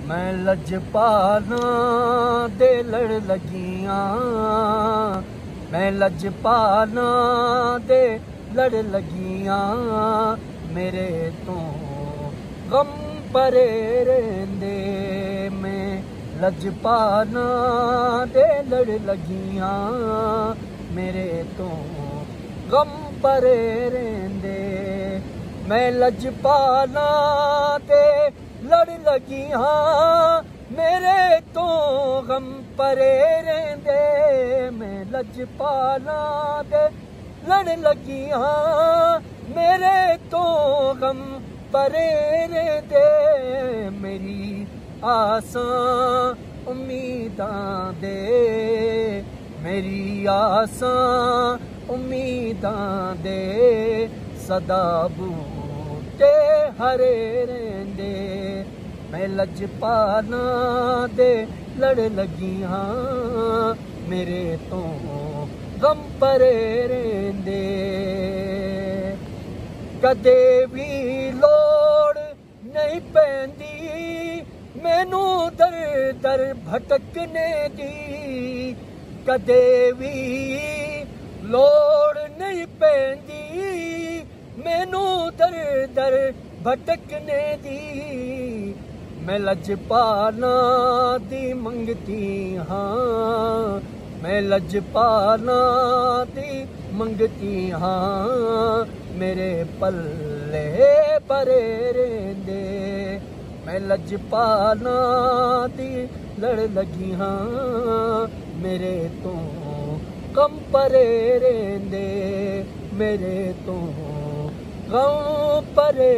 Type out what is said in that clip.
मैं लजपाना दे लड़ लगियां, मैं लजपाना दे लड़ लगियां, मेरे तो गम परे रेंदे। मैं लजपाना दे लड़ लगियां, मेरे तो गम परे रेंदे। मैं लजपाना दे लड़ लगियां, मेरे तो गम परे रेंदे। मैं लजपाना दे लड़ लगियां, मेरे तो गम परे रेंदे। मेरी आसां उम्मीदां दे, मेरी आसां उम्मीदां दे, सदा बूटे हरे रेंदे। मैं लजपाना दे लड़ लगियां, मेरे तो गम परे रेंदे। कदे भी लोड़ नहीं पैंदी मैनू दर दर भटकने दी, कदे भी लोड़ नहीं पैंदी मैनू दर दर भटकने दी। मैं लजपाना दी मंगती हाँ, मैं लजपाना दी मंगती हाँ, मेरे पल्ले परे रेंदे। मैं लजपाना दी लड़ लगी हाँ, मेरे तो गम परे रेंदे, मेरे तो गम परे